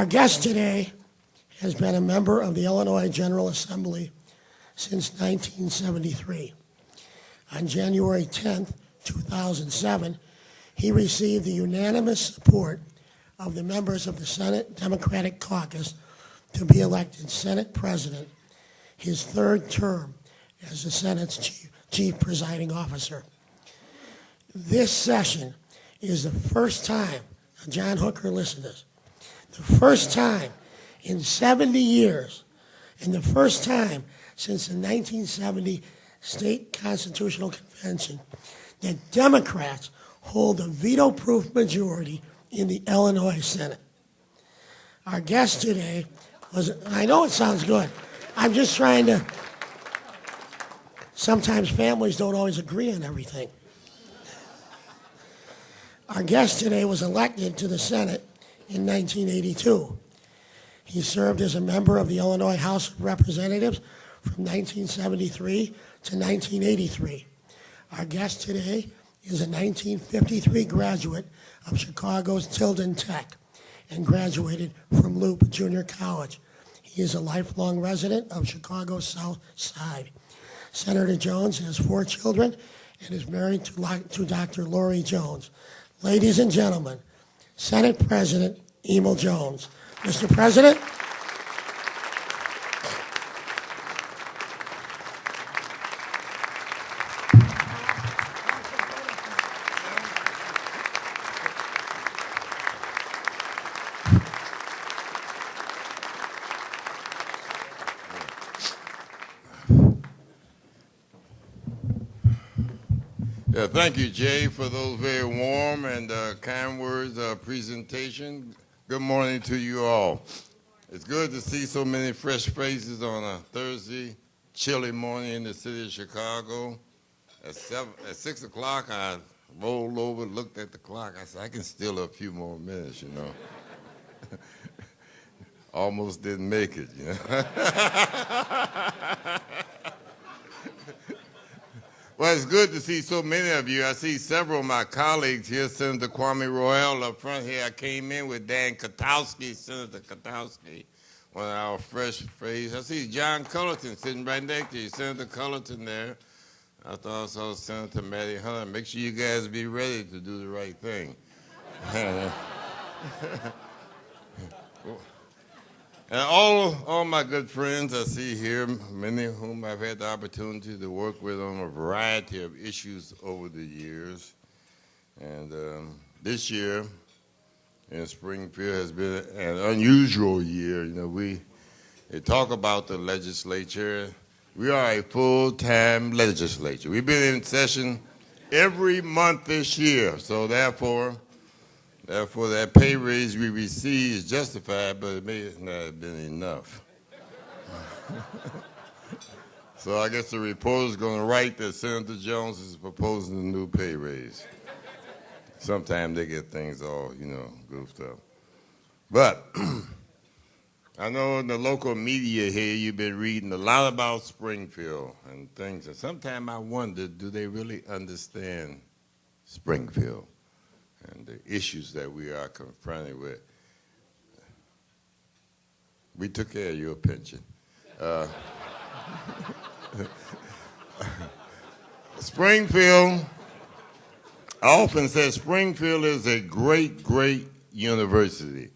Our guest today has been a member of the Illinois General Assembly since 1973. On January 10th, 2007, he received the unanimous support of the members of the Senate Democratic Caucus to be elected Senate President, his third term as the Senate's chief presiding officer. This session is the first time, John Hooker, listen to this, the first time in 70 years, and the first time since the 1970 State Constitutional Convention, that Democrats hold a veto-proof majority in the Illinois Senate. Our guest today was, I know it sounds good, I'm just trying to, sometimes families don't always agree on everything. Our guest today was elected to the Senate in 1982. He served as a member of the Illinois House of Representatives from 1973 to 1983. Our guest today is a 1953 graduate of Chicago's Tilden Tech and graduated from Loop Junior College. He is a lifelong resident of Chicago's South Side. Senator Jones has 4 children and is married to Dr. Lori Jones. Ladies and gentlemen, Senate President Emil Jones. Mr. President. Thank you, Jay, for those very warm and kind words of presentation. Good morning to you all. It's good to see so many fresh faces on a Thursday, chilly morning in the city of Chicago. At 6 o'clock, I rolled over, looked at the clock. I said, I can still a few more minutes, you know. Almost didn't make it, you know. Well, it's good to see so many of you. I see several of my colleagues here. Senator Kwame Royal up front here. I came in with Dan Katowski, Senator Katowski, one of our fresh faces. I see John Cullerton sitting right next to you, Senator Cullerton there. I thought I saw Senator Matty Hunter. Make sure you guys be ready to do the right thing. And all my good friends I see here, many of whom I've had the opportunity to work with on a variety of issues over the years. And this year in Springfield has been an unusual year. You know, we talk about the legislature. We are a full-time legislature. We've been in session every month this year, so therefore that pay raise we received is justified, but it may not have been enough. So I guess the reporter's going to write that Senator Jones is proposing a new pay raise. Sometimes they get things all, you know, goofed up. But I know in the local media here you've been reading a lot about Springfield and things, and sometimes I wonder, do they really understand Springfield and the issues that we are confronted with? We took care of your pension. Springfield, I often say Springfield is a great, great university.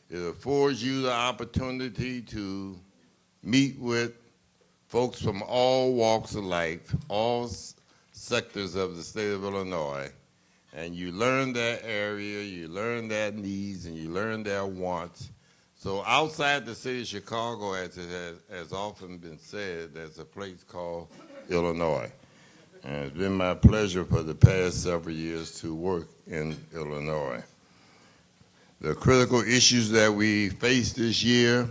It affords you the opportunity to meet with folks from all walks of life, all sectors of the state of Illinois, and you learn their area, you learn their needs, and you learn their wants. So outside the city of Chicago, as it has often been said, there's a place called Illinois. And it's been my pleasure for the past several years to work in Illinois. The critical issues that we faced this year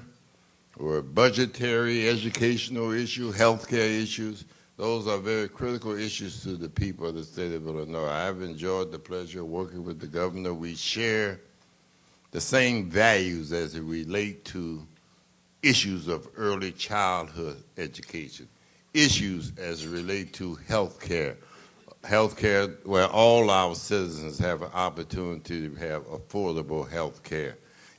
were budgetary, educational issues, healthcare issues. Those are very critical issues to the people of the state of Illinois. I've enjoyed the pleasure of working with the governor. We share the same values as it relate to issues of early childhood education, issues as it relate to health care where all our citizens have an opportunity to have affordable health care.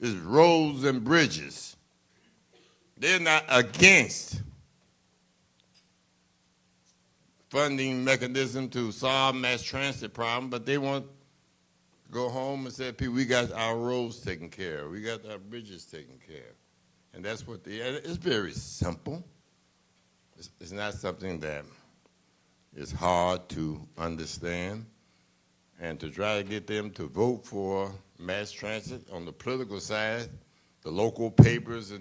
is roads and bridges. They're not against funding mechanism to solve mass transit problem, but they want to go home and say, people, we got our roads taken care of. We got our bridges taken care of. And that's what it's very simple. It's not something that is hard to understand. And to try to get them to vote for mass transit on the political side, the local papers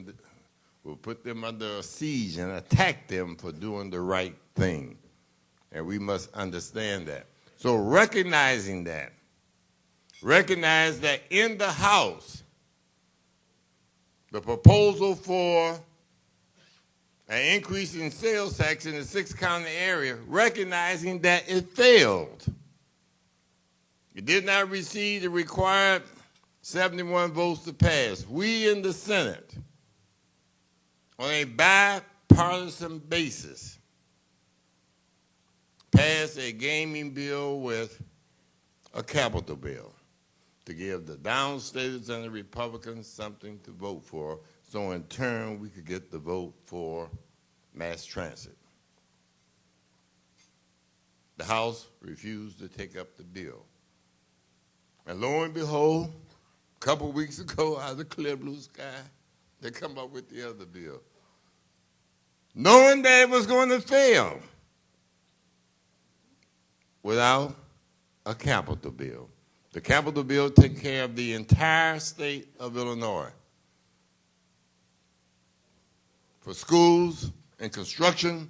will put them under a siege and attack them for doing the right thing. And we must understand that. So recognize that in the House, the proposal for an increase in sales tax in the 6-county area, recognizing that it failed. It did not receive the required 71 votes to pass. We in the Senate, on a bipartisan basis, passed a gaming bill with a capital bill to give the downstaters and the Republicans something to vote for, so in turn we could get the vote for mass transit. The House refused to take up the bill. And lo and behold, a couple weeks ago, out of the clear blue sky, they come up with the other bill, knowing that it was going to fail without a capital bill. The capital bill took care of the entire state of Illinois. For schools and construction,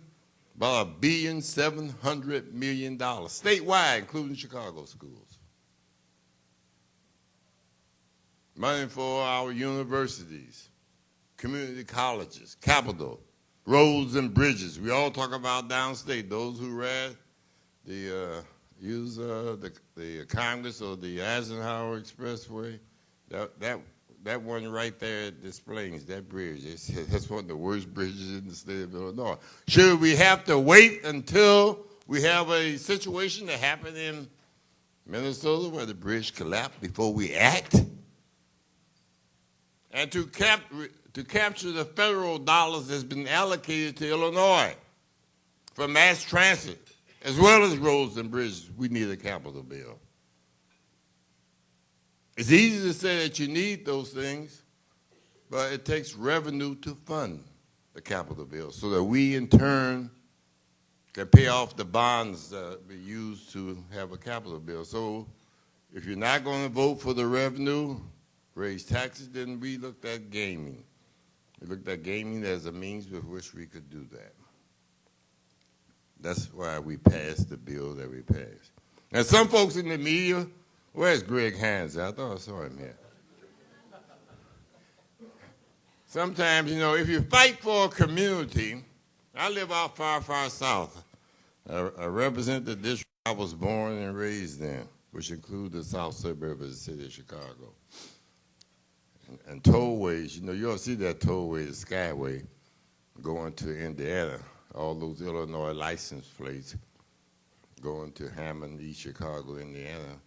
about $1.7 billion, statewide, including Chicago schools. Money for our universities, community colleges, capital, roads and bridges. We all talk about downstate. Those who read use the Congress or the Eisenhower Expressway, that one right there at Des Plaines, that bridge, that's one of the worst bridges in the state of Illinois. Should we have to wait until we have a situation that happened in Minnesota where the bridge collapsed before we act? And to capture the federal dollars that's been allocated to Illinois for mass transit, as well as roads and bridges, we need a capital bill. It's easy to say that you need those things, but it takes revenue to fund the capital bill so that we, in turn, can pay off the bonds that we use to have a capital bill. So if you're not going to vote for the revenue, raise taxes, then we looked at gaming. We looked at gaming as a means with which we could do that. That's why we passed the bill that we passed. And some folks in the media, where's Greg Hines? I thought I saw him here. Sometimes, if you fight for a community, I live out far, far south. I represent the district I was born and raised in, which includes the south suburb of the city of Chicago. And tollways, you'll see that tollway, the Skyway, going to Indiana. All those Illinois license plates going to Hammond, East Chicago, Indiana.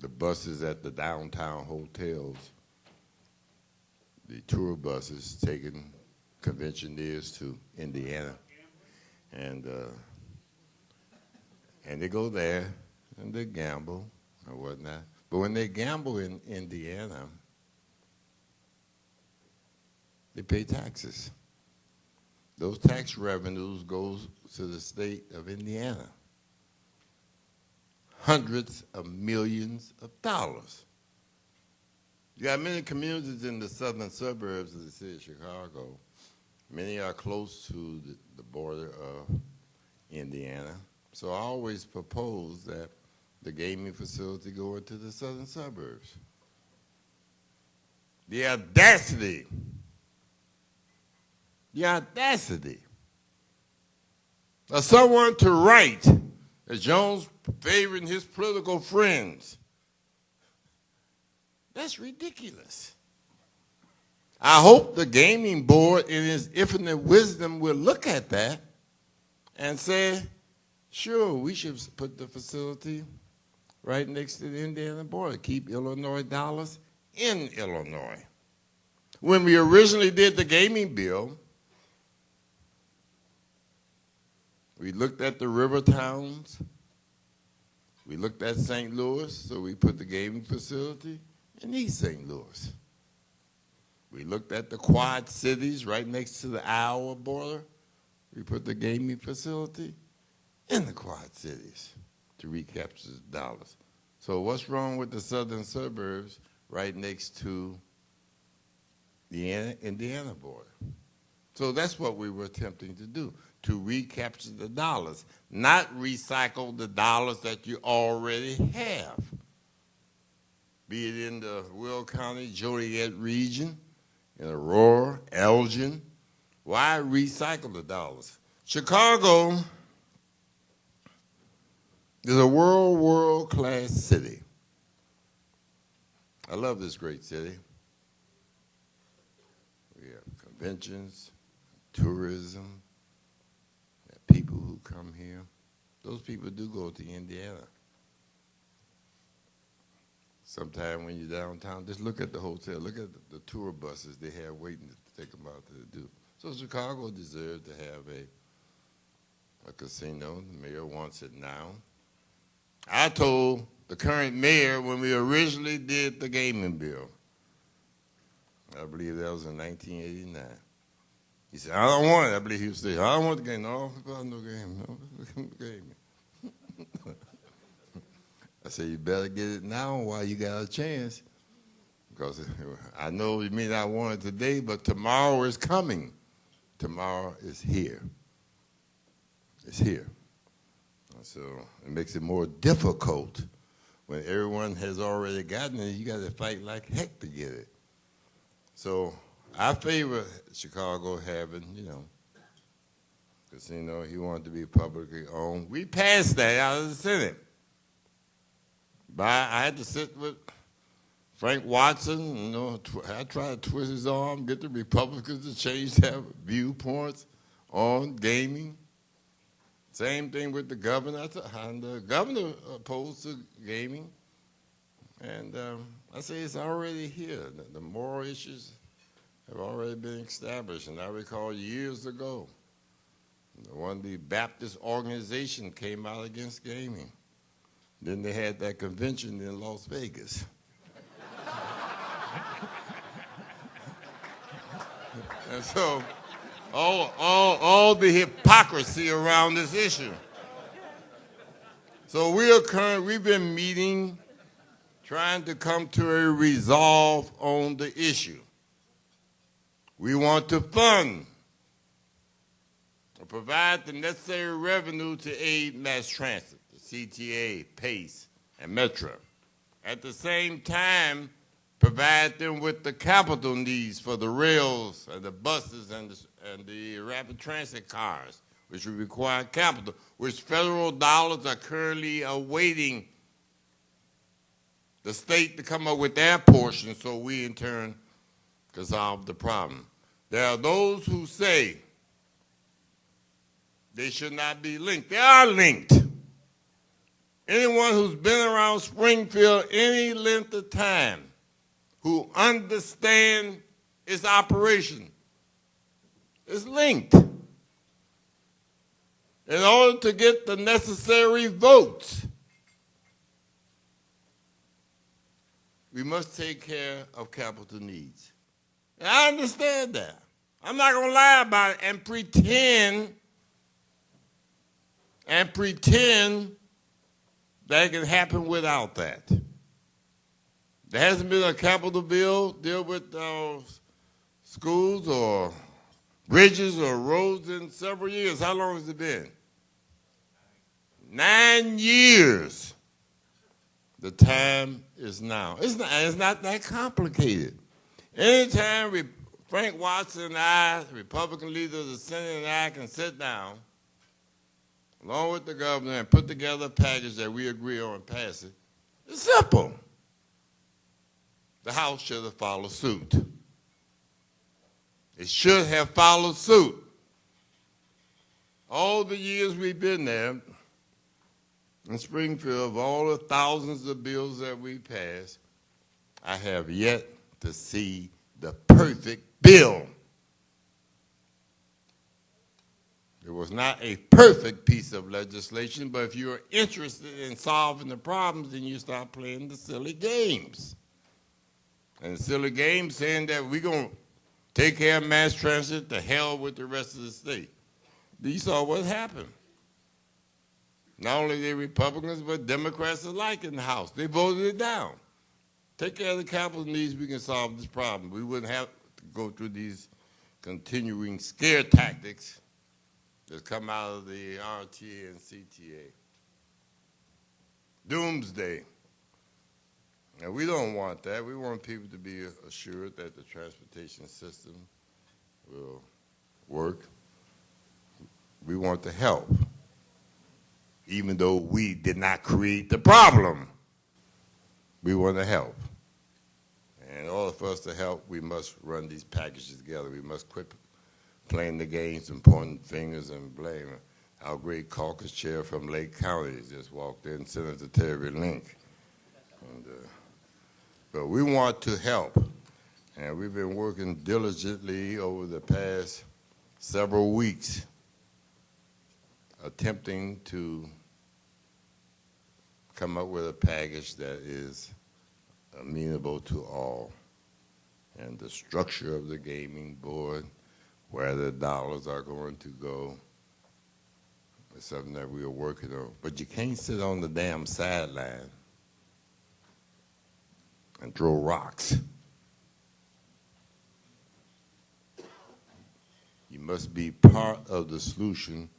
The buses at the downtown hotels, the tour buses taking conventioneers to Indiana. And they go there and they gamble and whatnot. But when they gamble in Indiana, they pay taxes. Those tax revenues go to the state of Indiana. Hundreds of millions of dollars. You got many communities in the southern suburbs of the city of Chicago. Many are close to the border of Indiana. So I always propose that the gaming facility go into the southern suburbs. The audacity of someone to write that Jones favoring his political friends. That's ridiculous. I hope the gaming board in its infinite wisdom will look at that and say, sure, we should put the facility right next to the Indiana border. Keep Illinois dollars in Illinois. When we originally did the gaming bill, we looked at the river towns. We looked at St. Louis, so we put the gaming facility in East St. Louis. We looked at the Quad Cities right next to the Iowa border. We put the gaming facility in the Quad Cities to recapture the dollars. So what's wrong with the southern suburbs right next to the Indiana border? So that's what we were attempting to do, to recapture the dollars, not recycle the dollars that you already have, be it in the Will County, Joliet region, in Aurora, Elgin. Why recycle the dollars? Chicago is a world-class city. I love this great city. We have conventions, tourism, people who come here. Those people do go to Indiana. Sometime when you're downtown, just look at the hotel. Look at the tour buses they have waiting to take them out to do. So Chicago deserves to have a casino. The mayor wants it now. I told the current mayor when we originally did the gaming bill, I believe that was in 1989. He said, I don't want it. I believe he would say, I don't want the game. No, no game. No game. I said, you better get it now while you got a chance. Because I know you may not want it today, but tomorrow is coming. Tomorrow is here. It's here. So it makes it more difficult when everyone has already gotten it. You got to fight like heck to get it. So I favor Chicago having, casino. He wanted to be publicly owned. We passed that out of the Senate. But I had to sit with Frank Watson. I tried to twist his arm, get the Republicans to change their viewpoints on gaming. Same thing with the governor. And the governor opposed to gaming. And I say it's already here. The moral issues have already been established. And I recall years ago, the Baptist organization came out against gaming. Then they had that convention in Las Vegas. And so all the hypocrisy around this issue. So we've been meeting, trying to come to a resolve on the issue. We want to fund or provide the necessary revenue to aid mass transit, the CTA, PACE, and Metro. At the same time, provide them with the capital needs for the rails and the buses and the rapid transit cars, which will require capital, which federal dollars are currently awaiting the state to come up with their portion so we in turn can solve the problem. There are those who say they should not be linked. They are linked. Anyone who's been around Springfield any length of time who understand its operation is linked. In order to get the necessary votes, we must take care of capital needs. And I understand that. I'm not going to lie about it and pretend that it can happen without that. There hasn't been a capital bill deal with schools or bridges or roads in several years. How long has it been? 9 years. The time is now. It's not that complicated. Anytime Frank Watson and I, the Republican leader of the Senate, and I can sit down, along with the governor, and put together a package that we agree on and pass it, it's simple. The House should have followed suit. It should have followed suit. All the years we've been there in Springfield, of all the thousands of bills that we passed, I have yet to see the perfect bill. It was not a perfect piece of legislation, but if you're interested in solving the problems, then you start playing the silly games. And the silly games saying that we're going to take care of mass transit, to hell with the rest of the state. You saw what happened. Not only the Republicans, but Democrats alike in the House. They voted it down. Take care of the capital needs, we can solve this problem. We wouldn't have to go through these continuing scare tactics that come out of the RTA and CTA. Doomsday. Now, we don't want that. We want people to be assured that the transportation system will work. We want to help, even though we did not create the problem. We want to help. And in order for us to help, we must run these packages together. We must quit playing the games and pointing fingers and blaming. Our great caucus chair from Lake County just walked in, Senator Terry Link. But we want to help. And we've been working diligently over the past several weeks, attempting to come up with a package that is amenable to all. And the structure of the gaming board, where the dollars are going to go, is something that we are working on. But you can't sit on the damn sideline and throw rocks. You must be part of the solution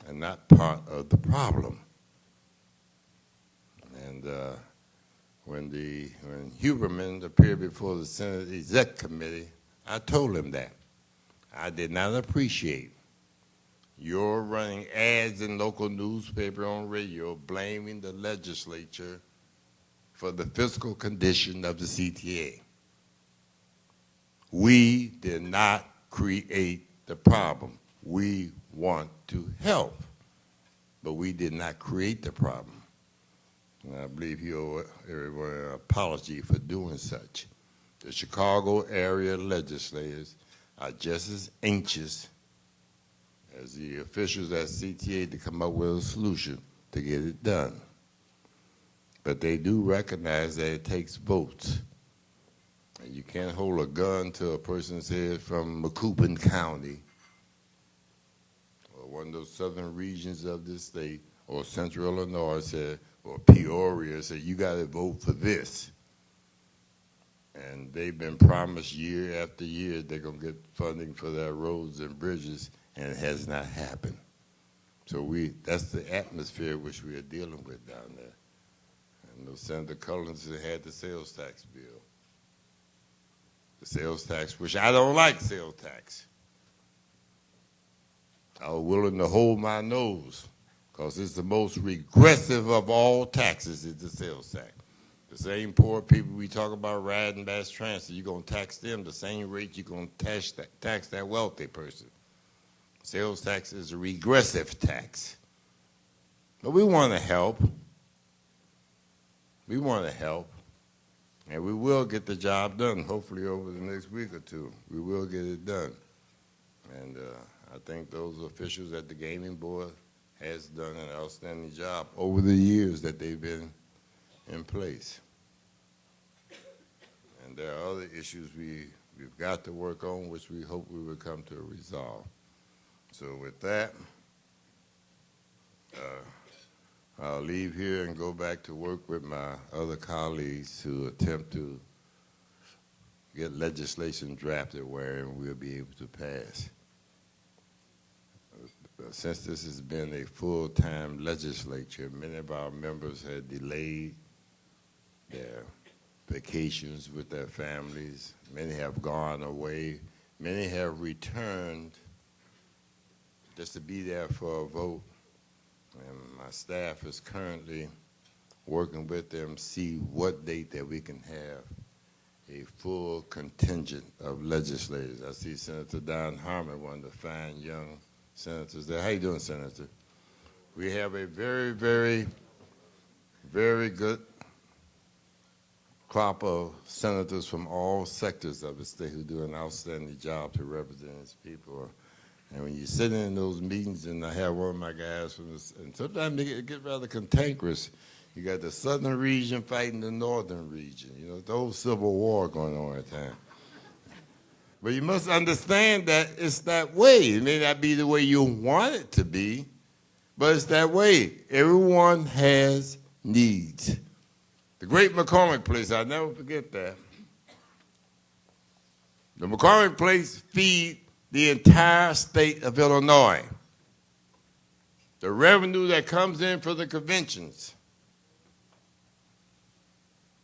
and not part of the problem. And when Huberman appeared before the Senate Exec Committee, I told him that. I did not appreciate your running ads in local newspaper on radio blaming the legislature for the fiscal condition of the CTA. We did not create the problem. We want to help, but we did not create the problem. And I believe you owe everyone an apology for doing such. The Chicago area legislators are just as anxious as the officials at CTA to come up with a solution to get it done. But they do recognize that it takes votes. And you can't hold a gun to a person's head from Macoupin County or one of those southern regions of this state, or central Illinois, or Peoria, say, you got to vote for this. And they've been promised year after year they're going to get funding for their roads and bridges, and it has not happened. So that's the atmosphere which we are dealing with down there. And Senator Collins had the sales tax bill. The sales tax, which I don't like sales tax. I was willing to hold my nose because it's the most regressive of all taxes is the sales tax. The same poor people we talk about riding mass transit, you're going to tax them the same rate you're going to tax that wealthy person. Sales tax is a regressive tax. But we want to help. We want to help. And we will get the job done, hopefully over the next week or two. We will get it done. And I think those officials at the gaming board has done an outstanding job over the years that they've been in place. And there are other issues we've got to work on, which we hope we will come to a resolve. So with that, I'll leave here and go back to work with my other colleagues to attempt to get legislation drafted where we'll be able to pass. Since this has been a full-time legislature, many of our members had delayed their vacations with their families. Many have gone away. Many have returned just to be there for a vote. And my staff is currently working with them, see what date that we can have a full contingent of legislators. I see Senator Don Harmon, one of the fine young senators there. How you doing, Senator? We have a very, very, very good crop of senators from all sectors of the state who do an outstanding job to represent its people. And when you sit in those meetings, and I have one of my guys from this, and sometimes it get rather cantankerous. You got the southern region fighting the northern region. You know, the old civil war going on at the time. But you must understand that it's that way. It may not be the way you want it to be, but it's that way. Everyone has needs. The great McCormick Place, I'll never forget that. The McCormick Place feed the entire state of Illinois. The revenue that comes in for the conventions,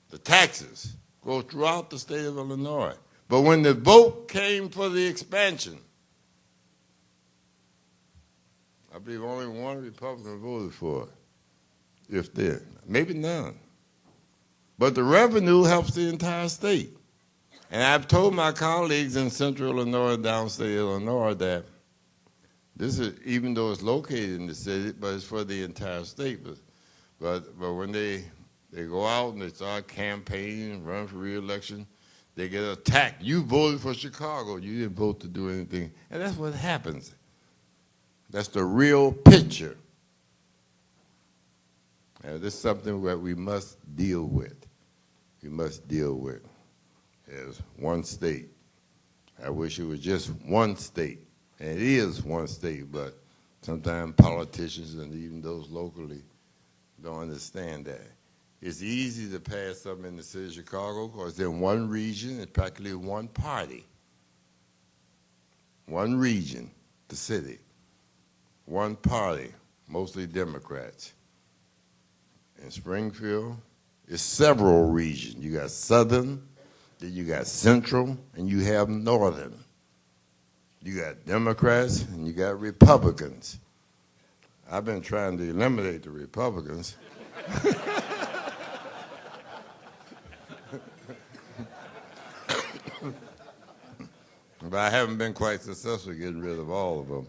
the taxes, go throughout the state of Illinois. But when the vote came for the expansion, I believe only one Republican voted for it, if then, maybe none. But the revenue helps the entire state. And I've told my colleagues in central Illinois, downstate Illinois, that this is, even though it's located in the city, but it's for the entire state. But when they go out and they start campaigning, run for re-election, they get attacked. You voted for Chicago. You didn't vote to do anything. And that's what happens. That's the real picture. And this is something that we must deal with. We must deal with as one state. I wish it was just one state. And it is one state, but sometimes politicians and even those locally don't understand that. It's easy to pass something in the city of Chicago because in one region, it's practically one party. One region, the city. One party, mostly Democrats. In Springfield, it's several regions. You got southern, then you got central, and you have northern. You got Democrats and you got Republicans. I've been trying to eliminate the Republicans. But I haven't been quite successful getting rid of all of them.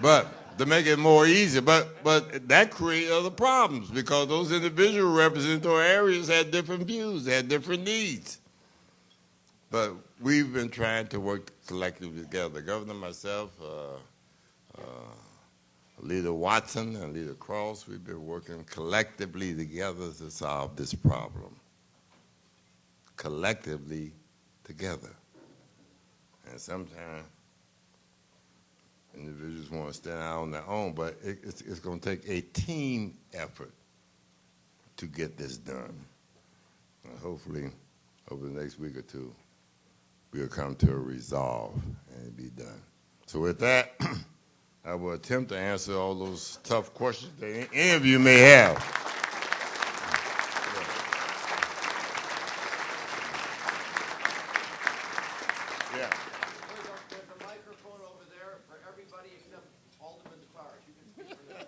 But to make it more easy, but that created other problems because those individual representative areas had different views, they had different needs. But we've been trying to work collectively together. The governor, myself, Leader Watson and Leader Cross, we've been working collectively together to solve this problem. Collectively together. And sometimes individuals want to stand out on their own, but it's going to take a team effort to get this done. And hopefully, over the next week or two, we'll come to a resolve and it'll be done. So with that, I will attempt to answer all those tough questions that any of you may have. Yeah. There's a microphone over there for everybody except Alderman Clark. You can speak for them.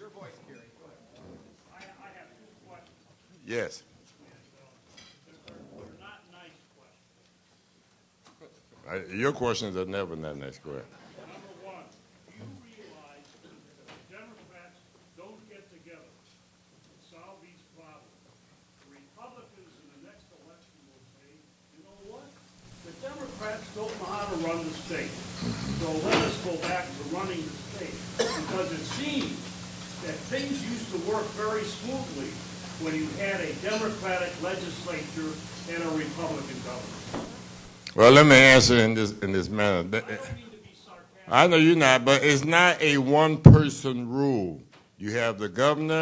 Your voice, Gary. Go ahead. I have two questions. Yes. They're not nice questions. Your questions are never that nice. Go ahead. Number one, you realize that if the Democrats don't get together and solve these problems, the Republicans in the next election will say, you know what? The Democrats don't know how to run the state. So let us go back to running the state. Because it seems that things used to work very smoothly when you had a Democratic legislature and a Republican governor. Well, let me answer in this manner. I don't mean to be sarcastic. I know you're not, but it's not a one-person rule. You have the governor,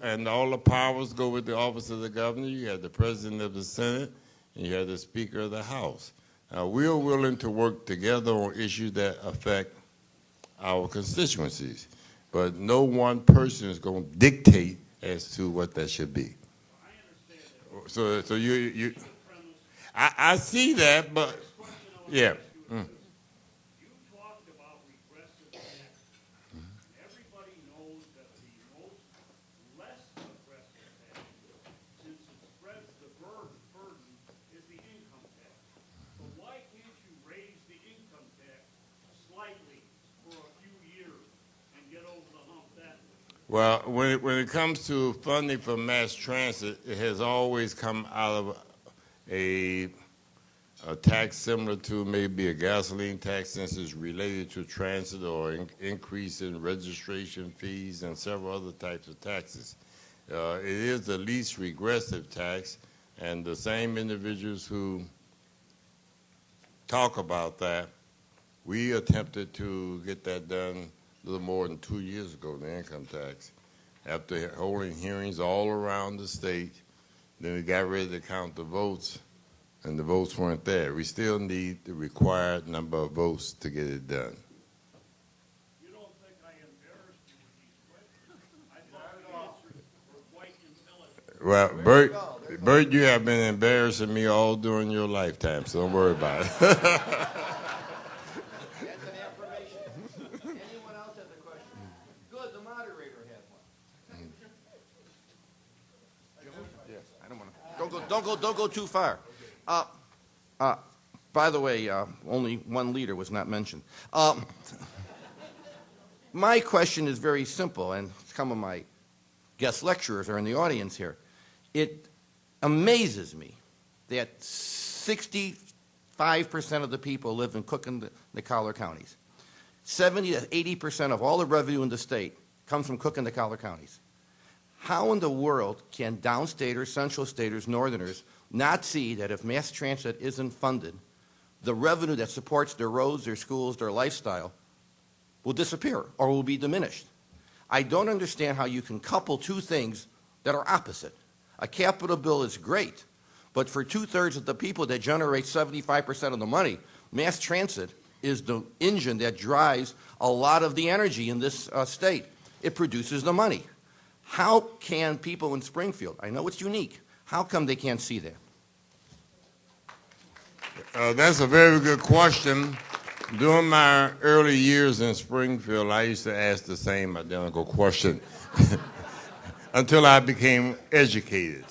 and all the powers go with the office of the governor. You have the president of the Senate, and you have the Speaker of the House. Now, we're willing to work together on issues that affect our constituencies, but no one person is going to dictate as to what that should be. I understand that. So you I see that, but yeah. You talked about regressive taxes. Everybody knows that the most less aggressive tax, since it spreads the burden, is the income tax. So why can't you raise the income tax slightly for a few years and get over the hump that way? Well, when it comes to funding for mass transit, it has always come out of a, a tax similar to maybe a gasoline tax, since it's related to transit, or increase in registration fees and several other types of taxes. It is the least regressive tax, and the same individuals who talk about that, we attempted to get that done a little more than 2 years ago, the income tax. After holding hearings all around the state, then we got ready to count the votes, and the votes weren't there. We still need the required number of votes to get it done. You don't think I embarrassed you with these questions? I thought the answers were quite intelligent. Well, Bert, you have been embarrassing me all during your lifetime, so don't worry about it. That's an affirmation. Anyone else has a question? Good, the moderator has one. Yes, I don't want to. Don't go too far. By the way, only one leader was not mentioned. My question is very simple, and some of my guest lecturers are in the audience here. It amazes me that 65% of the people live in Cook and the Collier counties. 70 to 80% of all the revenue in the state comes from Cook and the Collier counties. How in the world can downstaters, central staters, northerners not see that if mass transit isn't funded, the revenue that supports their roads, their schools, their lifestyle will disappear or will be diminished? I don't understand how you can couple two things that are opposite. A capital bill is great, but for 2/3 of the people that generate 75% of the money, mass transit is the engine that drives a lot of the energy in this state. It produces the money. How can people in Springfield, I know it's unique, how come they can't see that? That's a very good question. During my early years in Springfield, I used to ask the same identical question until I became educated.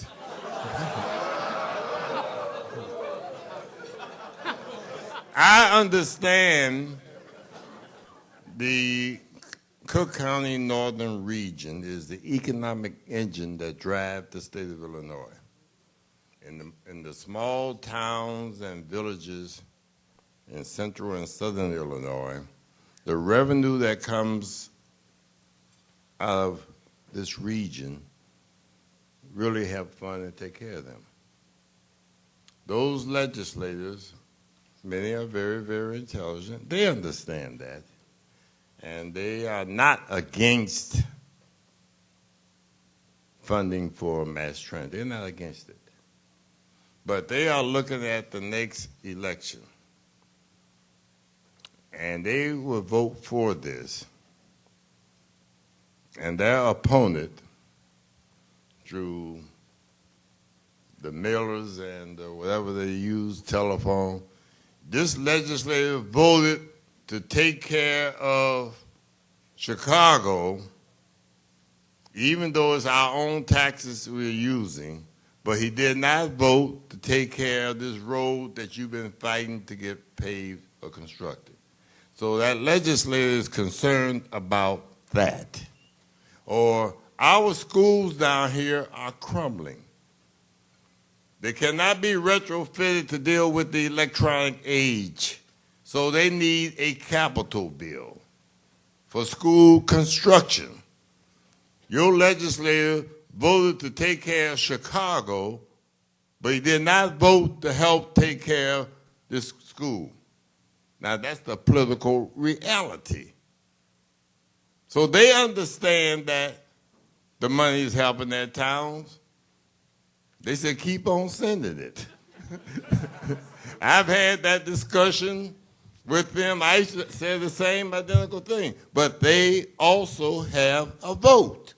I understand the Cook County Northern Region is the economic engine that drives the state of Illinois. In the small towns and villages in central and southern Illinois, the revenue that comes out of this region really have fun and take care of them. Those legislators, many are very, very intelligent. They understand that. And they are not against funding for mass transit. They're not against it. But they are looking at the next election. And they will vote for this. And their opponent, through the mailers and whatever they use, telephone, this legislator voted to take care of Chicago, even though it's our own taxes we're using, but he did not vote to take care of this road that you've been fighting to get paved or constructed. So that legislator is concerned about that. Or our schools down here are crumbling. They cannot be retrofitted to deal with the electronic age. So they need a capital bill for school construction. Your legislator voted to take care of Chicago, but he did not vote to help take care of this school. Now that's the political reality. So they understand that the money is helping their towns. They said, keep on sending it. I've had that discussion with them. I said the same identical thing. But they also have a vote.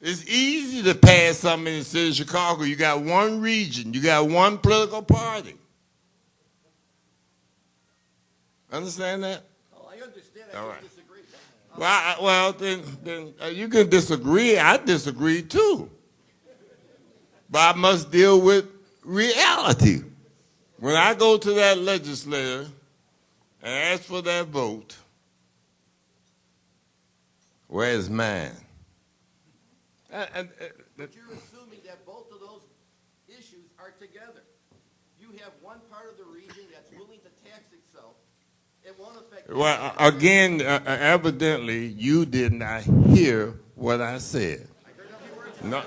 It's easy to pass something in the city of Chicago. You got one region. You got one political party. Understand that? Oh, I understand. All right. Disagree. Well, then you can disagree. I disagree too. But I must deal with reality. When I go to that legislator and ask for that vote, Where's mine? But you're assuming that both of those issues are together. You have one part of the region that's willing to tax itself. It won't affect. Well, again, evidently, you did not hear what I said. No,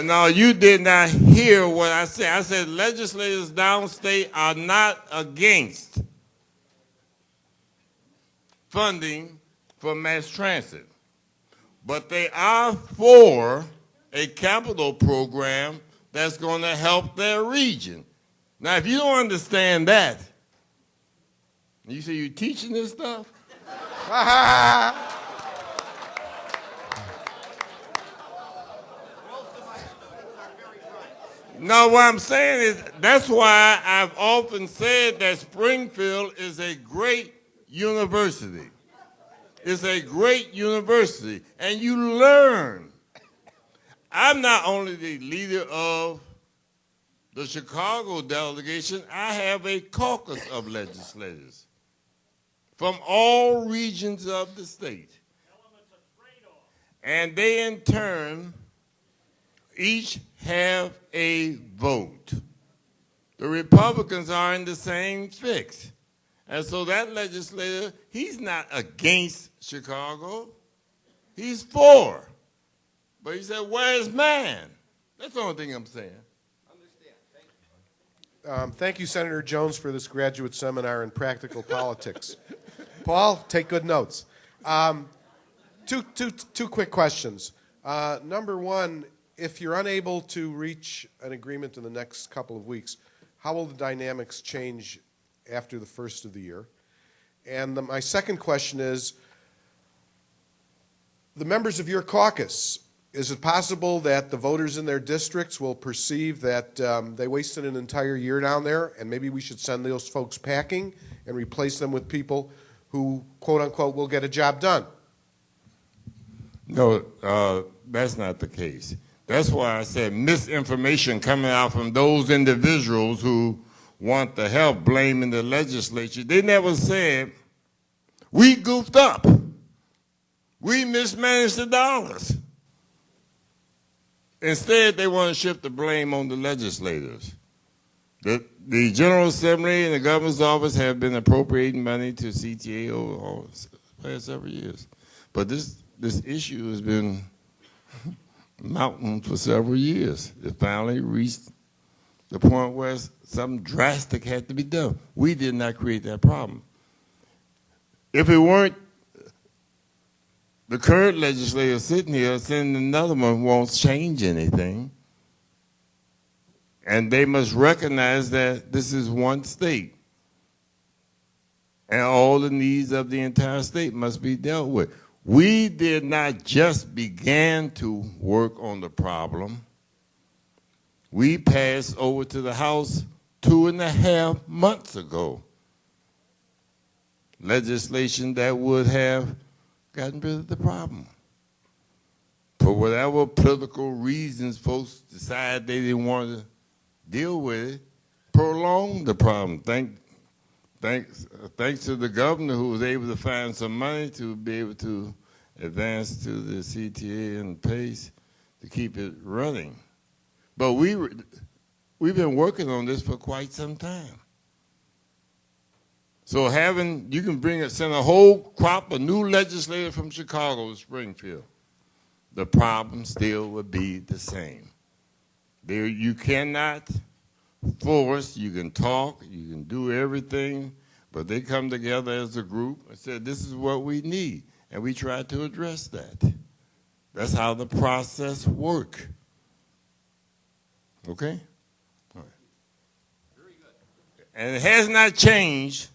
no, you did not hear what I said. I said legislators downstate are not against funding for mass transit, but they are for a capital program that's going to help their region. Now, if you don't understand that, you say you're teaching this stuff? No, what I'm saying is that's why I've often said that Springfield is a great university. It's a great university, and you learn. I'm not only the leader of the Chicago delegation, I have a caucus of legislators from all regions of the state. And they, in turn, each have a vote. The Republicans are in the same fix. And so that legislator, he's not against Chicago. He's for. But he said, where's mine? That's the only thing I'm saying. Thank you, Senator Jones, for this graduate seminar in practical politics. Paul, take good notes. Two quick questions. Number one, if you're unable to reach an agreement in the next couple of weeks, how will the dynamics change after the first of the year? And my second question is, the members of your caucus, is it possible that the voters in their districts will perceive that they wasted an entire year down there, and maybe we should send those folks packing and replace them with people who, quote unquote, will get a job done? No, that's not the case. That's why I said misinformation coming out from those individuals who want the help blaming the legislature. They never said, we goofed up. We mismanaged the dollars. Instead, they want to shift the blame on the legislators. The General Assembly and the governor's office have been appropriating money to CTA over the past several years. But this issue has been mounting for several years. It finally reached the point where something drastic had to be done. We did not create that problem. If it weren't the current legislator sitting here, sending another one won't change anything. And they must recognize that this is one state. And all the needs of the entire state must be dealt with. We did not just begin to work on the problem. We passed over to the House 2.5 months ago legislation that would have gotten rid of the problem. For whatever political reasons folks decided they didn't want to deal with it, prolonged the problem. Thanks to the governor who was able to find some money to be able to advance to the CTA and PACE to keep it running. But we've been working on this for quite some time. So you can send a whole crop of new legislators from Chicago to Springfield. The problem still would be the same. You cannot force, you can talk, you can do everything, but they come together as a group and said, this is what we need, and we try to address that. That's how the process works. Okay? All right. Very good. And it has not changed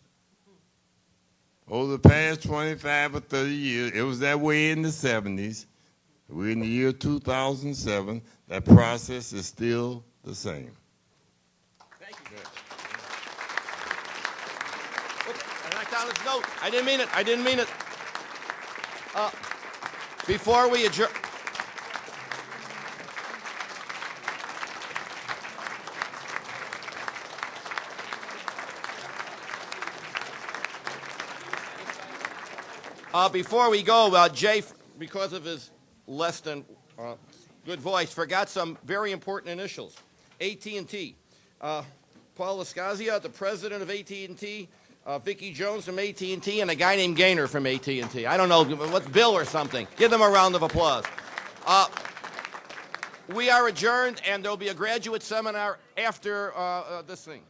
over the past 25 or 30 years. It was that way in the 70s. We're in the year 2007. That process is still the same. Thank you. Oops, I knocked down his note. I didn't mean it. Before we adjourn. Before we go, Jay, because of his less than good voice, forgot some very important initials. AT&T. Paul Lascazia, the president of AT&T, Vicki Jones from AT&T, and a guy named Gaynor from AT&T. I don't know, what's Bill or something? Give them a round of applause. We are adjourned, and there will be a graduate seminar after this thing.